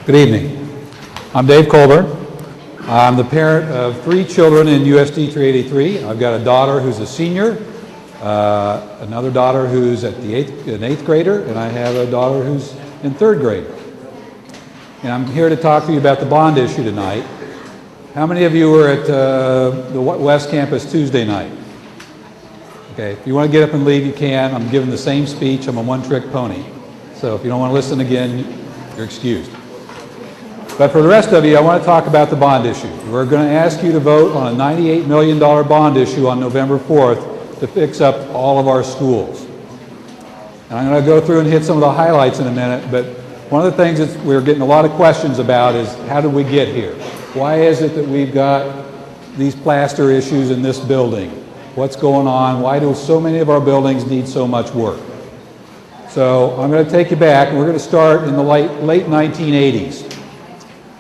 Good evening. I'm Dave Colburn. I'm the parent of 3 children in USD 383. I've got a daughter who's a senior, another daughter who's an 8th grader, and I have a daughter who's in 3rd grade. And I'm here to talk to you about the bond issue tonight. How many of you were at the West Campus Tuesday night? Okay, if you want to get up and leave, you can. I'm giving the same speech. I'm a one-trick pony. So if you don't want to listen again, you're excused. But for the rest of you, I want to talk about the bond issue. We're going to ask you to vote on a $98 million bond issue on November 4th to fix up all of our schools. And I'm going to go through and hit some of the highlights in a minute, but one of the things that we're getting a lot of questions about is how did we get here? Why is it that we've got these plaster issues in this building? What's going on? Why do so many of our buildings need so much work? So I'm going to take you back, and we're going to start in the late 1980s.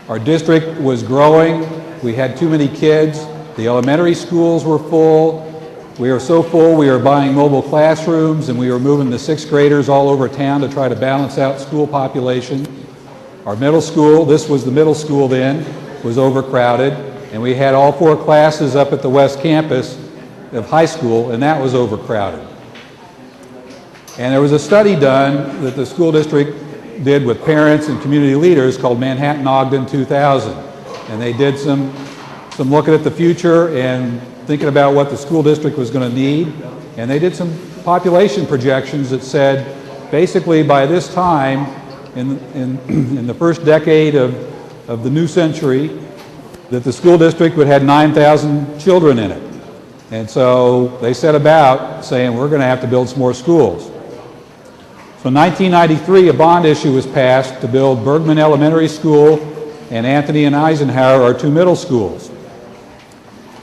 Our district was growing. We had too many kids. The elementary schools were full. We were so full we were buying mobile classrooms, and we were moving the 6th graders all over town to try to balance out school population. Our middle school, this was the middle school then, was overcrowded, and we had all 4 classes up at the West Campus of high school, and that was overcrowded. And there was a study done that the school district did with parents and community leaders called Manhattan-Ogden 2000. And they did some looking at the future and thinking about what the school district was going to need. And they did some population projections that said, basically by this time, in the first decade of the new century, that the school district would have 9,000 children in it. And so they set about saying, we're going to have to build some more schools. So in 1993, a bond issue was passed to build Bergman Elementary School and Anthony and Eisenhower, our 2 middle schools.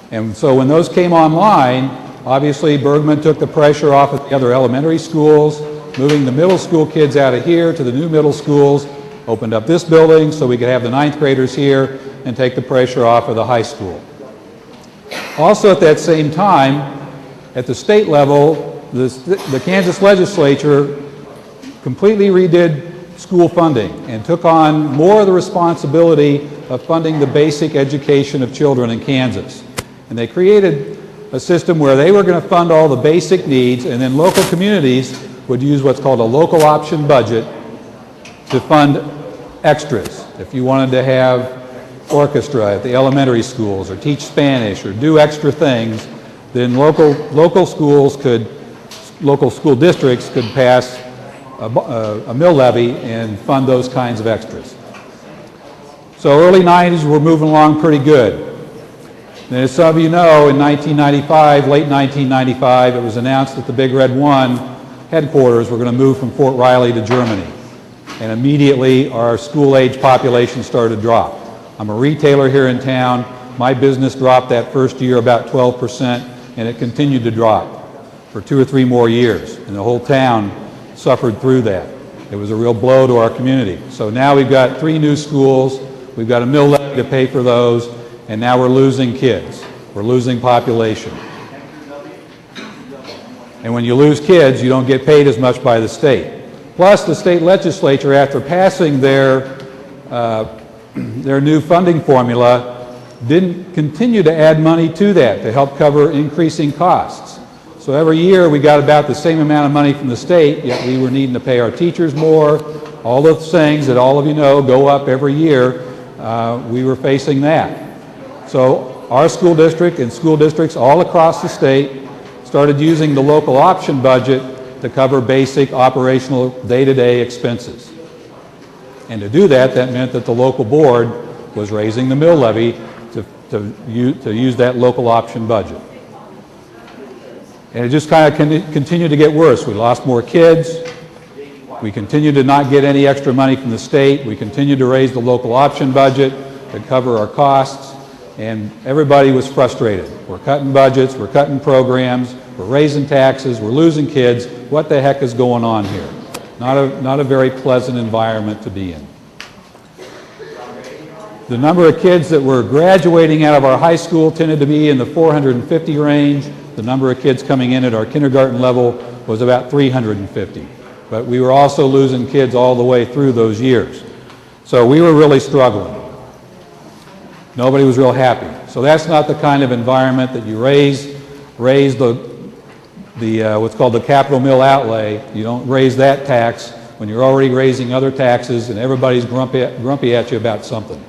And so when those came online, obviously Bergman took the pressure off of the other elementary schools, moving the middle school kids out of here to the new middle schools, opened up this building so we could have the 9th graders here and take the pressure off of the high school. Also at that same time, at the state level, the Kansas legislature completely redid school funding and took on more of the responsibility of funding the basic education of children in Kansas. And they created a system where they were going to fund all the basic needs, and then local communities would use what's called a local option budget to fund extras. If you wanted to have orchestra at the elementary schools or teach Spanish or do extra things, then local school districts could pass a mill levy and fund those kinds of extras. So early 90s we're moving along pretty good. And as some of you know, in 1995, late 1995, it was announced that the Big Red 1 headquarters were going to move from Fort Riley to Germany. And immediately our school-age population started to drop. I'm a retailer here in town. My business dropped that first year about 12%, and it continued to drop for 2 or 3 more years. And the whole town suffered through that. It was a real blow to our community. So now we've got 3 new schools, we've got a mill levy to pay for those, and now we're losing kids. We're losing population. And when you lose kids, you don't get paid as much by the state. Plus, the state legislature, after passing their new funding formula, didn't continue to add money to that to help cover increasing costs. So every year we got about the same amount of money from the state, yet we were needing to pay our teachers more. All those things that all of you know go up every year, we were facing that. So our school district and school districts all across the state started using the local option budget to cover basic operational day-to-day expenses. And to do that, that meant that the local board was raising the mill levy to use that local option budget. And it just kind of continued to get worse. We lost more kids. We continued to not get any extra money from the state. We continued to raise the local option budget to cover our costs. And everybody was frustrated. We're cutting budgets, we're cutting programs, we're raising taxes, we're losing kids. What the heck is going on here? Not a very pleasant environment to be in. The number of kids that were graduating out of our high school tended to be in the 450 range. The number of kids coming in at our kindergarten level was about 350. But we were also losing kids all the way through those years. So we were really struggling. Nobody was real happy. So that's not the kind of environment that you raise the what's called the capital mill outlay. You don't raise that tax when you're already raising other taxes and everybody's grumpy at you about something.